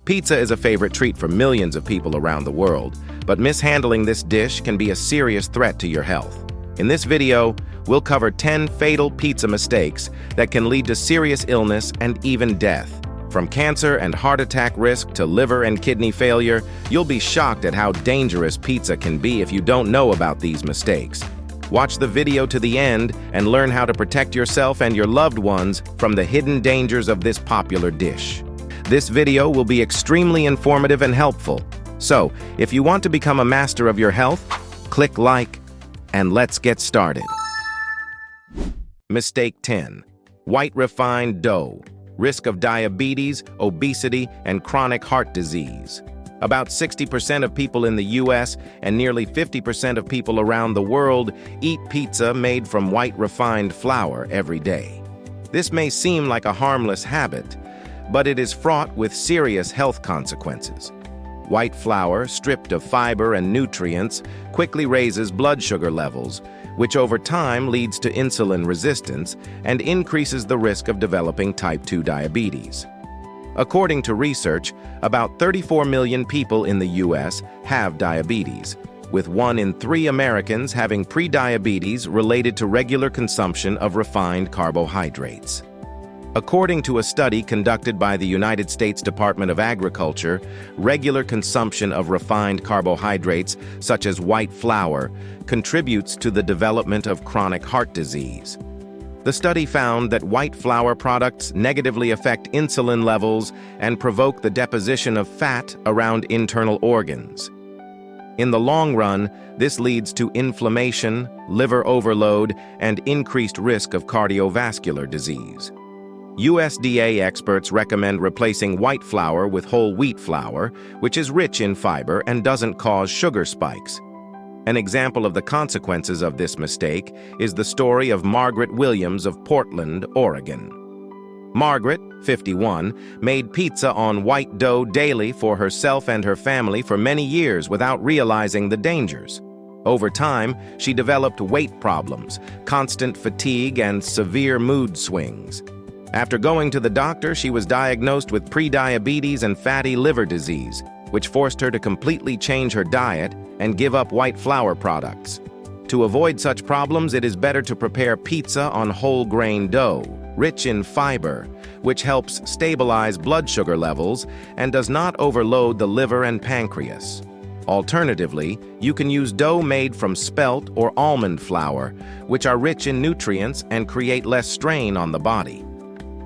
Pizza is a favorite treat for millions of people around the world, but mishandling this dish can be a serious threat to your health. In this video, we'll cover 10 fatal pizza mistakes that can lead to serious illness and even death. From cancer and heart attack risk to liver and kidney failure, you'll be shocked at how dangerous pizza can be if you don't know about these mistakes. Watch the video to the end and learn how to protect yourself and your loved ones from the hidden dangers of this popular dish. This video will be extremely informative and helpful. So, if you want to become a master of your health, click like, and let's get started. Mistake 10. White refined dough. Risk of diabetes, obesity, and chronic heart disease. About 60% of people in the US and nearly 50% of people around the world eat pizza made from white refined flour every day. This may seem like a harmless habit, but it is fraught with serious health consequences. White flour, stripped of fiber and nutrients, quickly raises blood sugar levels, which over time leads to insulin resistance and increases the risk of developing type 2 diabetes. According to research, about 34 million people in the US have diabetes, with 1 in 3 Americans having prediabetes related to regular consumption of refined carbohydrates. According to a study conducted by the United States Department of Agriculture, regular consumption of refined carbohydrates, such as white flour, contributes to the development of chronic heart disease. The study found that white flour products negatively affect insulin levels and provoke the deposition of fat around internal organs. In the long run, this leads to inflammation, liver overload, and increased risk of cardiovascular disease. USDA experts recommend replacing white flour with whole wheat flour, which is rich in fiber and doesn't cause sugar spikes. An example of the consequences of this mistake is the story of Margaret Williams of Portland, Oregon. Margaret, 51, made pizza on white dough daily for herself and her family for many years without realizing the dangers. Over time, she developed weight problems, constant fatigue, and severe mood swings. After going to the doctor, she was diagnosed with prediabetes and fatty liver disease, which forced her to completely change her diet and give up white flour products. To avoid such problems, it is better to prepare pizza on whole grain dough, rich in fiber, which helps stabilize blood sugar levels and does not overload the liver and pancreas. Alternatively, you can use dough made from spelt or almond flour, which are rich in nutrients and create less strain on the body.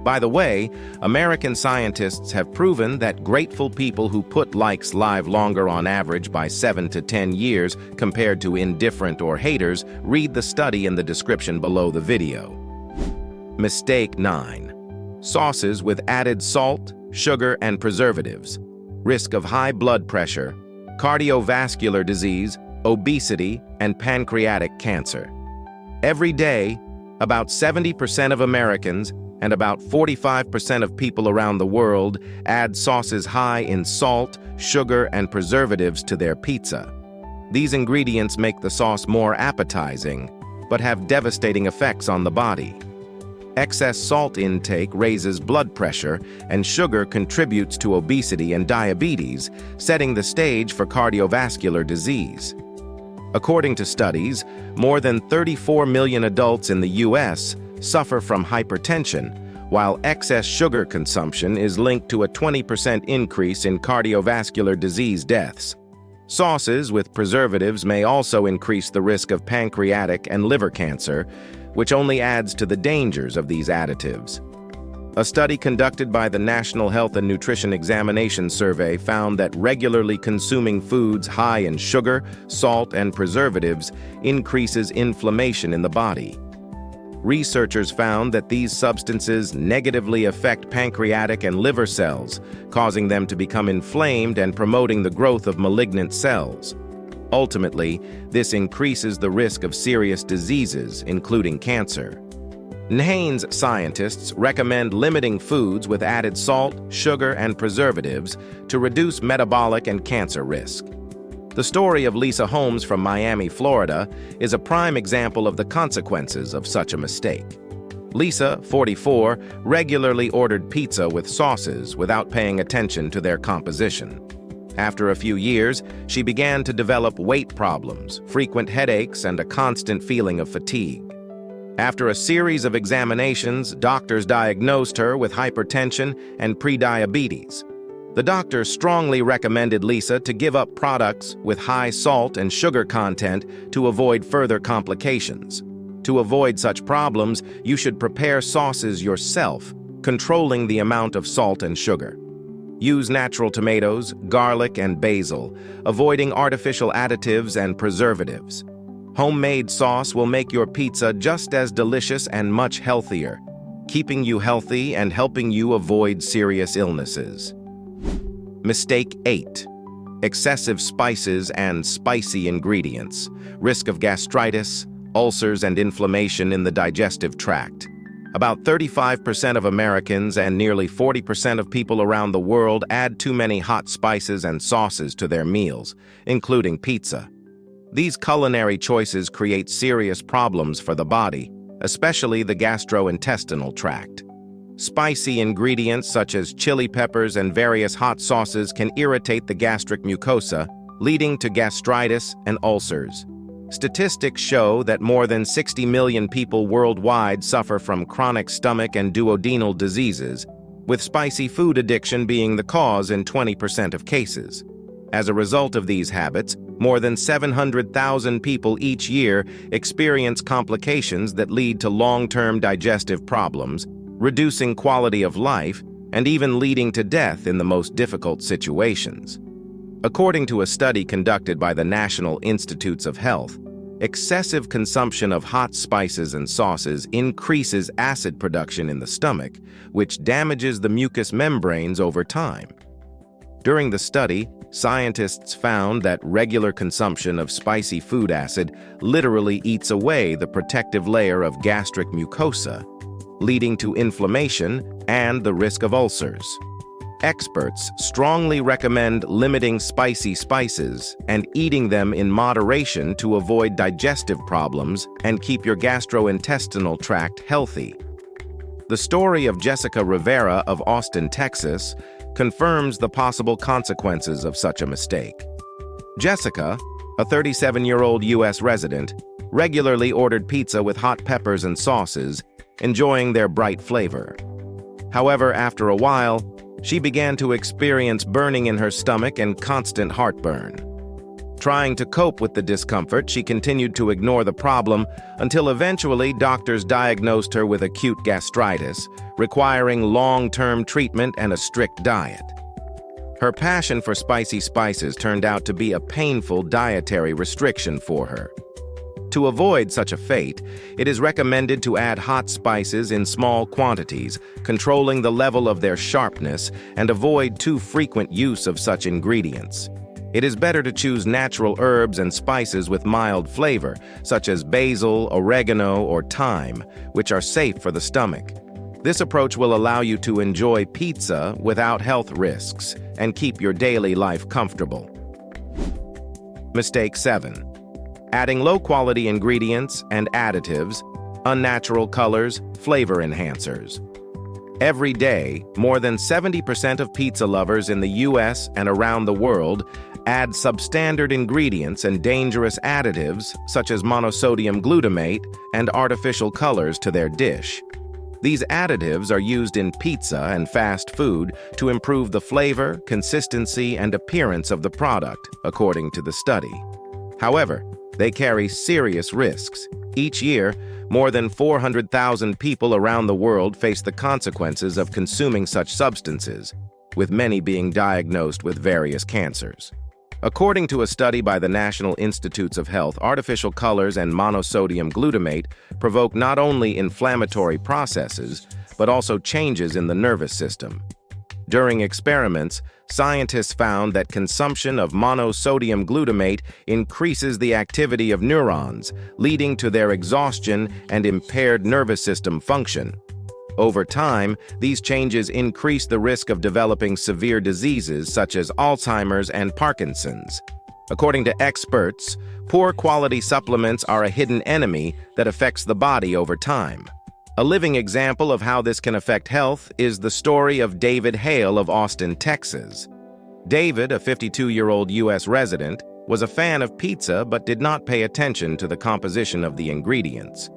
By the way, American scientists have proven that grateful people who put likes live longer on average by 7 to 10 years compared to indifferent or haters. Read the study in the description below the video. Mistake 9. Sauces with added salt, sugar, and preservatives. Risk of high blood pressure, cardiovascular disease, obesity, and pancreatic cancer. Every day, about 70% of Americans and about 45% of people around the world add sauces high in salt, sugar, and preservatives to their pizza. These ingredients make the sauce more appetizing, but have devastating effects on the body. Excess salt intake raises blood pressure, and sugar contributes to obesity and diabetes, setting the stage for cardiovascular disease. According to studies, more than 34 million adults in the US suffer from hypertension, while excess sugar consumption is linked to a 20% increase in cardiovascular disease deaths. Sauces with preservatives may also increase the risk of pancreatic and liver cancer, which only adds to the dangers of these additives. A study conducted by the National Health and Nutrition Examination Survey found that regularly consuming foods high in sugar, salt, and preservatives increases inflammation in the body. Researchers found that these substances negatively affect pancreatic and liver cells, causing them to become inflamed and promoting the growth of malignant cells. Ultimately, this increases the risk of serious diseases, including cancer. NHANES scientists recommend limiting foods with added salt, sugar, and preservatives to reduce metabolic and cancer risk. The story of Lisa Holmes from Miami, Florida, is a prime example of the consequences of such a mistake. Lisa, 44, regularly ordered pizza with sauces without paying attention to their composition. After a few years, she began to develop weight problems, frequent headaches, and a constant feeling of fatigue. After a series of examinations, doctors diagnosed her with hypertension and prediabetes. The doctor strongly recommended Lisa to give up products with high salt and sugar content to avoid further complications. To avoid such problems, you should prepare sauces yourself, controlling the amount of salt and sugar. Use natural tomatoes, garlic, and basil, avoiding artificial additives and preservatives. Homemade sauce will make your pizza just as delicious and much healthier, keeping you healthy and helping you avoid serious illnesses. Mistake 8. Excessive spices and spicy ingredients. Risk of gastritis, ulcers, and inflammation in the digestive tract. About 35% of Americans and nearly 40% of people around the world add too many hot spices and sauces to their meals, including pizza. These culinary choices create serious problems for the body, especially the gastrointestinal tract. Spicy ingredients such as chili peppers and various hot sauces can irritate the gastric mucosa, leading to gastritis and ulcers. Statistics show that more than 60 million people worldwide suffer from chronic stomach and duodenal diseases, with spicy food addiction being the cause in 20% of cases. As a result of these habits, more than 700,000 people each year experience complications that lead to long-term digestive problems, reducing quality of life, and even leading to death in the most difficult situations. According to a study conducted by the National Institutes of Health, excessive consumption of hot spices and sauces increases acid production in the stomach, which damages the mucous membranes over time. During the study, scientists found that regular consumption of spicy food acid literally eats away the protective layer of gastric mucosa, leading to inflammation and the risk of ulcers. Experts strongly recommend limiting spicy spices and eating them in moderation to avoid digestive problems and keep your gastrointestinal tract healthy. The story of Jessica Rivera of Austin, Texas, confirms the possible consequences of such a mistake. Jessica, a 37-year-old U.S. resident, regularly ordered pizza with hot peppers and sauces, enjoying their bright flavor. However, after a while, she began to experience burning in her stomach and constant heartburn. Trying to cope with the discomfort, she continued to ignore the problem until eventually doctors diagnosed her with acute gastritis, requiring long-term treatment and a strict diet. Her passion for spicy spices turned out to be a painful dietary restriction for her. To avoid such a fate, it is recommended to add hot spices in small quantities, controlling the level of their sharpness, and avoid too frequent use of such ingredients. It is better to choose natural herbs and spices with mild flavor, such as basil, oregano, or thyme, which are safe for the stomach. This approach will allow you to enjoy pizza without health risks and keep your daily life comfortable. Mistake 7. Adding low-quality ingredients and additives, unnatural colors, flavor enhancers. Every day, more than 70% of pizza lovers in the U.S. and around the world add substandard ingredients and dangerous additives such as monosodium glutamate and artificial colors to their dish. These additives are used in pizza and fast food to improve the flavor, consistency, and appearance of the product, according to the study. However, they carry serious risks. Each year, more than 400,000 people around the world face the consequences of consuming such substances, with many being diagnosed with various cancers. According to a study by the National Institutes of Health, artificial colors and monosodium glutamate provoke not only inflammatory processes, but also changes in the nervous system. During experiments, scientists found that consumption of monosodium glutamate increases the activity of neurons, leading to their exhaustion and impaired nervous system function. Over time, these changes increase the risk of developing severe diseases such as Alzheimer's and Parkinson's. According to experts, poor quality supplements are a hidden enemy that affects the body over time. A living example of how this can affect health is the story of David Hale of Austin, Texas. David, a 52-year-old U.S. resident, was a fan of pizza but did not pay attention to the composition of the ingredients.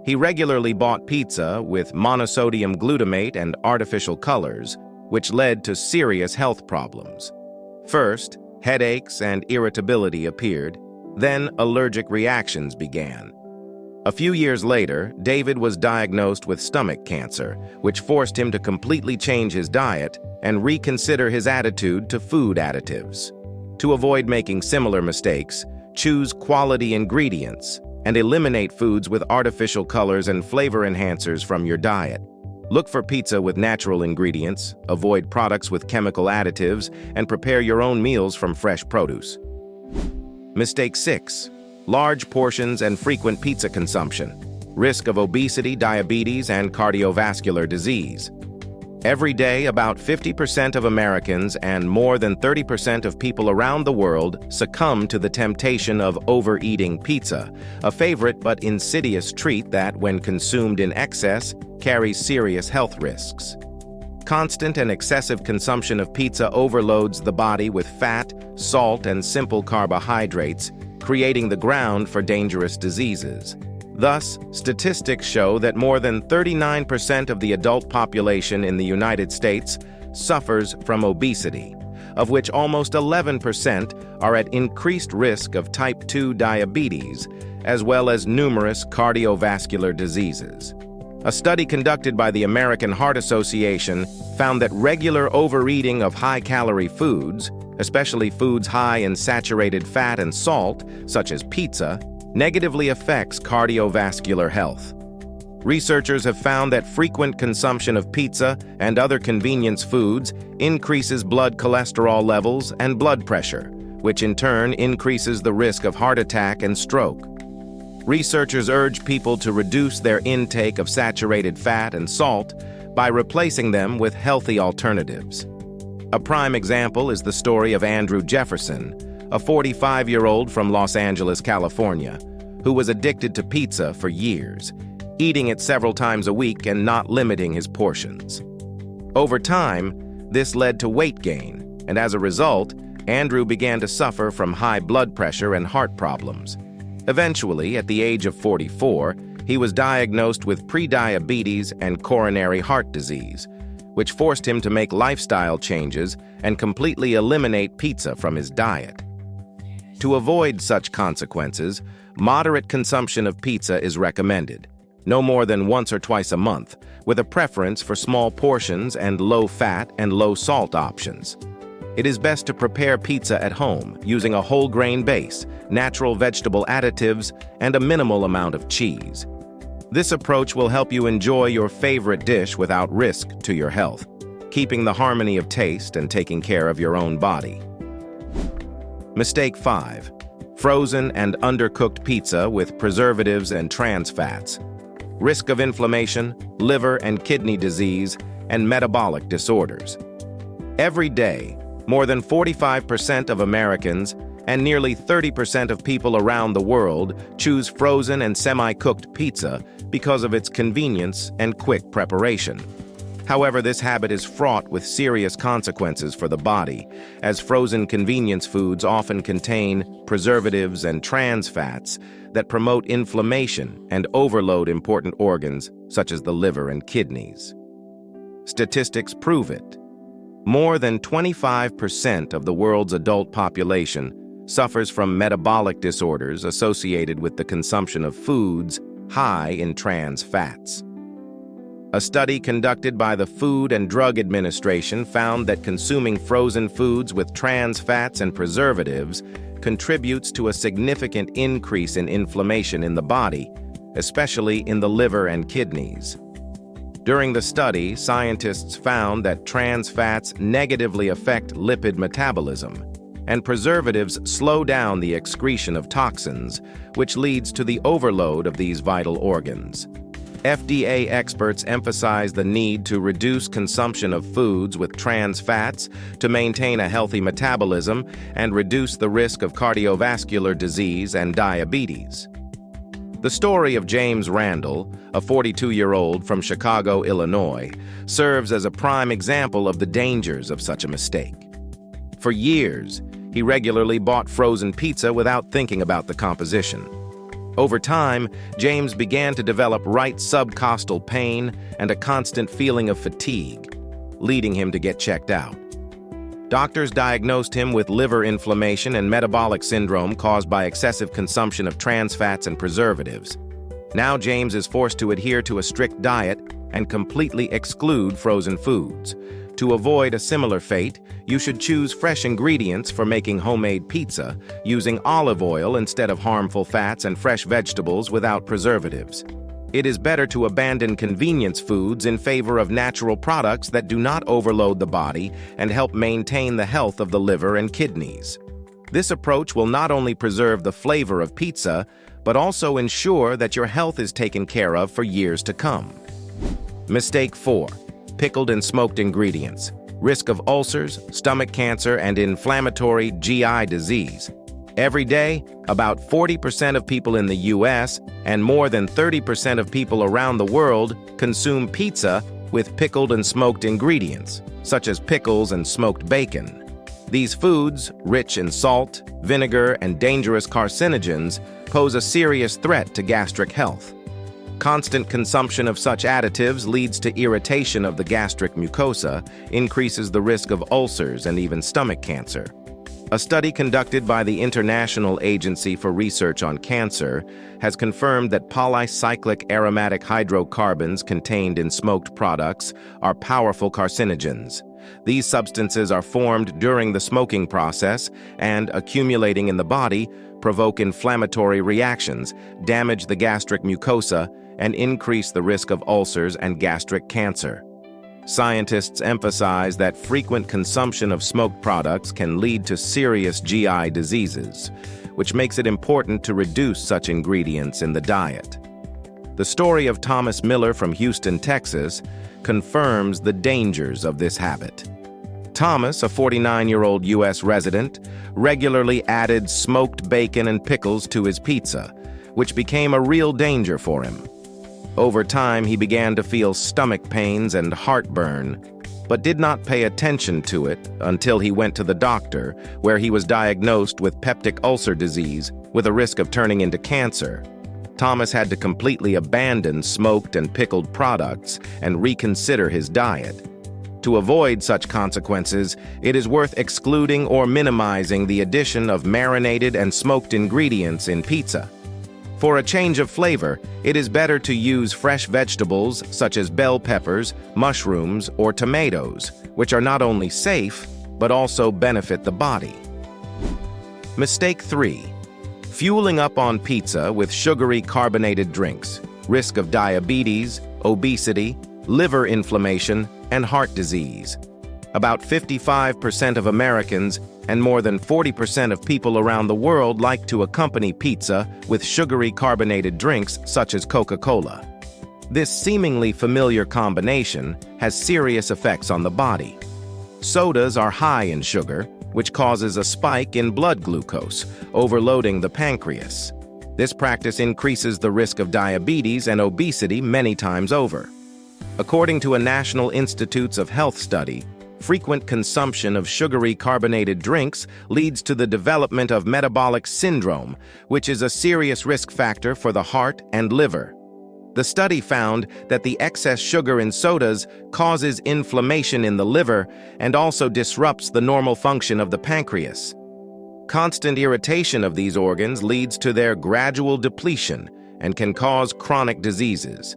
He regularly bought pizza with monosodium glutamate and artificial colors, which led to serious health problems. First, headaches and irritability appeared, then allergic reactions began. A few years later, David was diagnosed with stomach cancer, which forced him to completely change his diet and reconsider his attitude to food additives. To avoid making similar mistakes, choose quality ingredients and eliminate foods with artificial colors and flavor enhancers from your diet. Look for pizza with natural ingredients, avoid products with chemical additives, and prepare your own meals from fresh produce. Mistake 6. Large portions and frequent pizza consumption. Risk of obesity, diabetes, and cardiovascular disease. Every day, about 50% of Americans and more than 30% of people around the world succumb to the temptation of overeating pizza, a favorite but insidious treat that, when consumed in excess, carries serious health risks. Constant and excessive consumption of pizza overloads the body with fat, salt, and simple carbohydrates, creating the ground for dangerous diseases. Thus, statistics show that more than 39% of the adult population in the United States suffers from obesity, of which almost 11% are at increased risk of type 2 diabetes, as well as numerous cardiovascular diseases. A study conducted by the American Heart Association found that regular overeating of high-calorie foods, especially foods high in saturated fat and salt, such as pizza, negatively affects cardiovascular health. Researchers have found that frequent consumption of pizza and other convenience foods increases blood cholesterol levels and blood pressure, which in turn increases the risk of heart attack and stroke. Researchers urge people to reduce their intake of saturated fat and salt by replacing them with healthy alternatives. A prime example is the story of Andrew Jefferson, a 45-year-old from Los Angeles, California, who was addicted to pizza for years, eating it several times a week and not limiting his portions. Over time, this led to weight gain, and as a result, Andrew began to suffer from high blood pressure and heart problems. Eventually, at the age of 44, he was diagnosed with prediabetes and coronary heart disease, which forced him to make lifestyle changes and completely eliminate pizza from his diet. To avoid such consequences, moderate consumption of pizza is recommended, no more than once or twice a month, with a preference for small portions and low-fat and low-salt options. It is best to prepare pizza at home using a whole grain base, natural vegetable additives, and a minimal amount of cheese. This approach will help you enjoy your favorite dish without risk to your health, keeping the harmony of taste and taking care of your own body. Mistake 5. Frozen and undercooked pizza with preservatives and trans fats. Risk of inflammation, liver and kidney disease, and metabolic disorders. Every day, more than 45% of Americans and nearly 30% of people around the world choose frozen and semi-cooked pizza because of its convenience and quick preparation. However, this habit is fraught with serious consequences for the body, as frozen convenience foods often contain preservatives and trans fats that promote inflammation and overload important organs such as the liver and kidneys. Statistics prove it. More than 25% of the world's adult population suffers from metabolic disorders associated with the consumption of foods high in trans fats. A study conducted by the Food and Drug Administration found that consuming frozen foods with trans fats and preservatives contributes to a significant increase in inflammation in the body, especially in the liver and kidneys. During the study, scientists found that trans fats negatively affect lipid metabolism, and preservatives slow down the excretion of toxins, which leads to the overload of these vital organs. FDA experts emphasize the need to reduce consumption of foods with trans fats to maintain a healthy metabolism and reduce the risk of cardiovascular disease and diabetes. The story of James Randall, a 42-year-old from Chicago, Illinois, serves as a prime example of the dangers of such a mistake. For years, he regularly bought frozen pizza without thinking about the composition. Over time, James began to develop right subcostal pain and a constant feeling of fatigue, leading him to get checked out. Doctors diagnosed him with liver inflammation and metabolic syndrome caused by excessive consumption of trans fats and preservatives. Now James is forced to adhere to a strict diet and completely exclude frozen foods. To avoid a similar fate, you should choose fresh ingredients for making homemade pizza, using olive oil instead of harmful fats and fresh vegetables without preservatives. It is better to abandon convenience foods in favor of natural products that do not overload the body and help maintain the health of the liver and kidneys. This approach will not only preserve the flavor of pizza, but also ensure that your health is taken care of for years to come. Mistake 4. Pickled and smoked ingredients. Risk of ulcers, stomach cancer, and inflammatory GI disease. Every day, about 40% of people in the US and more than 30% of people around the world consume pizza with pickled and smoked ingredients, such as pickles and smoked bacon. These foods, rich in salt, vinegar, and dangerous carcinogens, pose a serious threat to gastric health. Constant consumption of such additives leads to irritation of the gastric mucosa, increases the risk of ulcers and even stomach cancer. A study conducted by the International Agency for Research on Cancer has confirmed that polycyclic aromatic hydrocarbons contained in smoked products are powerful carcinogens. These substances are formed during the smoking process and, accumulating in the body, provoke inflammatory reactions, damage the gastric mucosa, and increase the risk of ulcers and gastric cancer. Scientists emphasize that frequent consumption of smoked products can lead to serious GI diseases, which makes it important to reduce such ingredients in the diet. The story of Thomas Miller from Houston, Texas, confirms the dangers of this habit. Thomas, a 49-year-old U.S. resident, regularly added smoked bacon and pickles to his pizza, which became a real danger for him. Over time, he began to feel stomach pains and heartburn, but did not pay attention to it until he went to the doctor, where he was diagnosed with peptic ulcer disease with a risk of turning into cancer. Thomas had to completely abandon smoked and pickled products and reconsider his diet. To avoid such consequences, it is worth excluding or minimizing the addition of marinated and smoked ingredients in pizza. For a change of flavor, it is better to use fresh vegetables such as bell peppers, mushrooms, or tomatoes, which are not only safe, but also benefit the body. Mistake 3. Fueling up on pizza with sugary carbonated drinks. Risk of diabetes, obesity, liver inflammation, and heart disease. About 55% of Americans and more than 40% of people around the world like to accompany pizza with sugary carbonated drinks such as Coca-Cola. This seemingly familiar combination has serious effects on the body. Sodas are high in sugar, which causes a spike in blood glucose, overloading the pancreas. This practice increases the risk of diabetes and obesity many times over. According to a National Institutes of Health study, frequent consumption of sugary carbonated drinks leads to the development of metabolic syndrome, which is a serious risk factor for the heart and liver. The study found that the excess sugar in sodas causes inflammation in the liver and also disrupts the normal function of the pancreas. Constant irritation of these organs leads to their gradual depletion and can cause chronic diseases.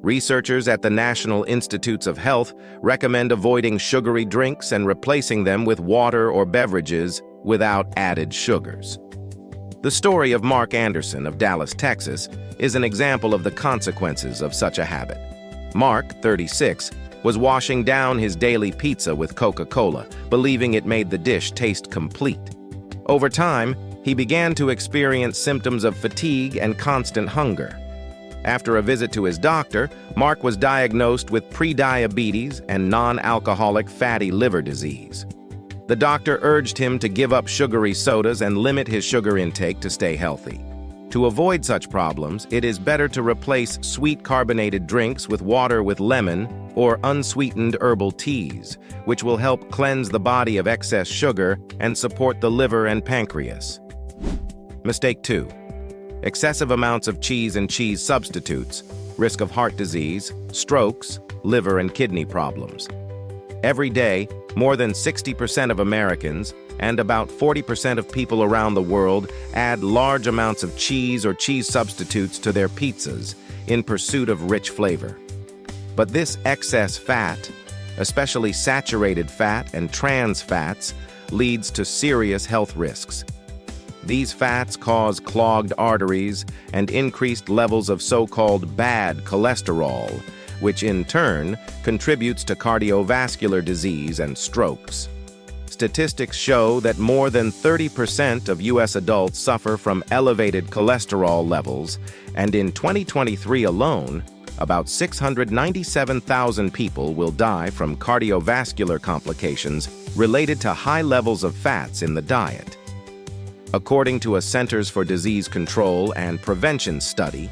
Researchers at the National Institutes of Health recommend avoiding sugary drinks and replacing them with water or beverages without added sugars. The story of Mark Anderson of Dallas, Texas, is an example of the consequences of such a habit. Mark, 36, was washing down his daily pizza with Coca-Cola, believing it made the dish taste complete. Over time, he began to experience symptoms of fatigue and constant hunger. After a visit to his doctor, Mark was diagnosed with prediabetes and non-alcoholic fatty liver disease. The doctor urged him to give up sugary sodas and limit his sugar intake to stay healthy. To avoid such problems, it is better to replace sweet carbonated drinks with water with lemon or unsweetened herbal teas, which will help cleanse the body of excess sugar and support the liver and pancreas. Mistake 2. Excessive amounts of cheese and cheese substitutes, risk of heart disease, strokes, liver and kidney problems. Every day, more than 60% of Americans and about 40% of people around the world add large amounts of cheese or cheese substitutes to their pizzas in pursuit of rich flavor. But this excess fat, especially saturated fat and trans fats, leads to serious health risks. These fats cause clogged arteries and increased levels of so-called bad cholesterol, which in turn contributes to cardiovascular disease and strokes. Statistics show that more than 30% of U.S. adults suffer from elevated cholesterol levels, and in 2023 alone, about 697,000 people will die from cardiovascular complications related to high levels of fats in the diet. According to a Centers for Disease Control and Prevention study,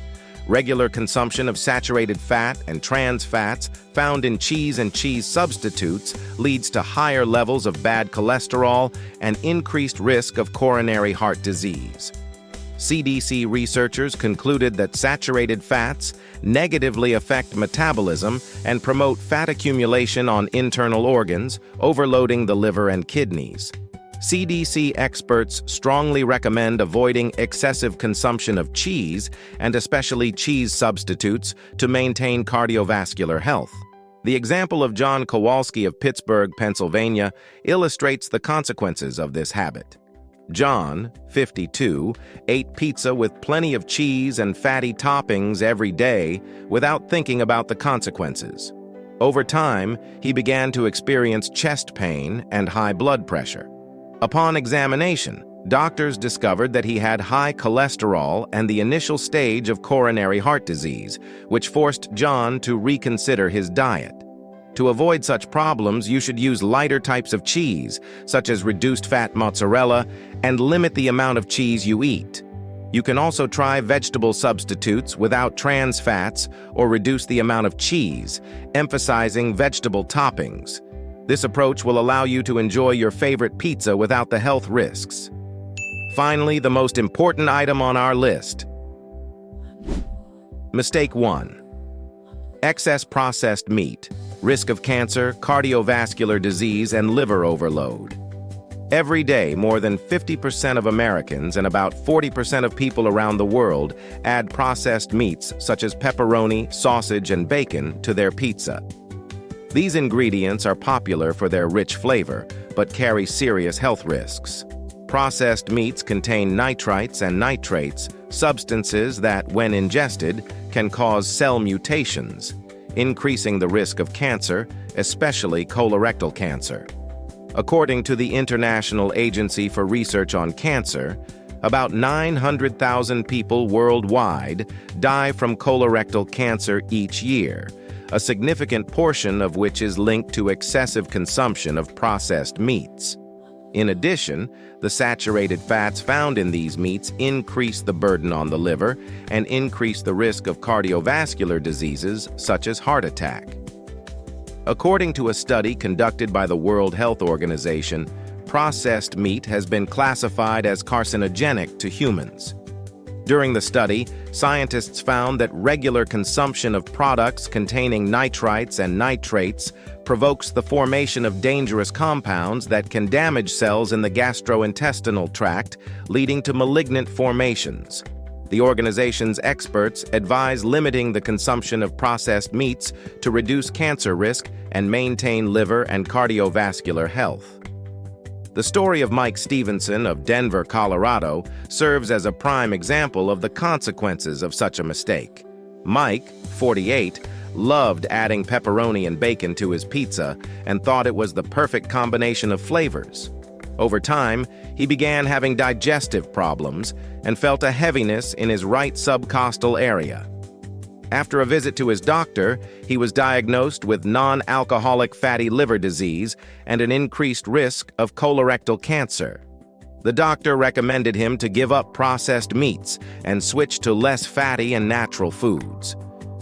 regular consumption of saturated fat and trans fats found in cheese and cheese substitutes leads to higher levels of bad cholesterol and increased risk of coronary heart disease. CDC researchers concluded that saturated fats negatively affect metabolism and promote fat accumulation on internal organs, overloading the liver and kidneys. CDC experts strongly recommend avoiding excessive consumption of cheese, and especially cheese substitutes, to maintain cardiovascular health. The example of John Kowalski of Pittsburgh, Pennsylvania, illustrates the consequences of this habit. John, 52, ate pizza with plenty of cheese and fatty toppings every day without thinking about the consequences. Over time, he began to experience chest pain and high blood pressure. Upon examination, doctors discovered that he had high cholesterol and the initial stage of coronary heart disease, which forced John to reconsider his diet. To avoid such problems, you should use lighter types of cheese, such as reduced-fat mozzarella, and limit the amount of cheese you eat. You can also try vegetable substitutes without trans fats or reduce the amount of cheese, emphasizing vegetable toppings. This approach will allow you to enjoy your favorite pizza without the health risks. Finally, the most important item on our list. Mistake 1. Excess processed meat, risk of cancer, cardiovascular disease, and liver overload. Every day, more than 50% of Americans and about 40% of people around the world add processed meats such as pepperoni, sausage, and bacon to their pizza. These ingredients are popular for their rich flavor, but carry serious health risks. Processed meats contain nitrites and nitrates, substances that, when ingested, can cause cell mutations, increasing the risk of cancer, especially colorectal cancer. According to the International Agency for Research on Cancer, about 900,000 people worldwide die from colorectal cancer each year, a significant portion of which is linked to excessive consumption of processed meats. In addition, the saturated fats found in these meats increase the burden on the liver and increase the risk of cardiovascular diseases such as heart attack. According to a study conducted by the World Health Organization, processed meat has been classified as carcinogenic to humans. During the study, scientists found that regular consumption of products containing nitrites and nitrates provokes the formation of dangerous compounds that can damage cells in the gastrointestinal tract, leading to malignant formations. The organization's experts advise limiting the consumption of processed meats to reduce cancer risk and maintain liver and cardiovascular health. The story of Mike Stevenson of Denver, Colorado, serves as a prime example of the consequences of such a mistake. Mike, 48, loved adding pepperoni and bacon to his pizza and thought it was the perfect combination of flavors. Over time, he began having digestive problems and felt a heaviness in his right subcostal area. After a visit to his doctor, he was diagnosed with non-alcoholic fatty liver disease and an increased risk of colorectal cancer. The doctor recommended him to give up processed meats and switch to less fatty and natural foods.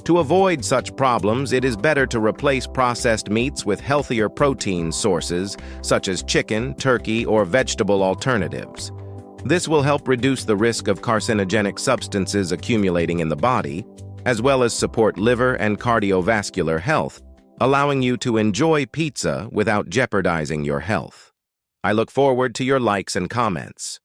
To avoid such problems, it is better to replace processed meats with healthier protein sources, such as chicken, turkey, or vegetable alternatives. This will help reduce the risk of carcinogenic substances accumulating in the body, as well as support liver and cardiovascular health, allowing you to enjoy pizza without jeopardizing your health. I look forward to your likes and comments.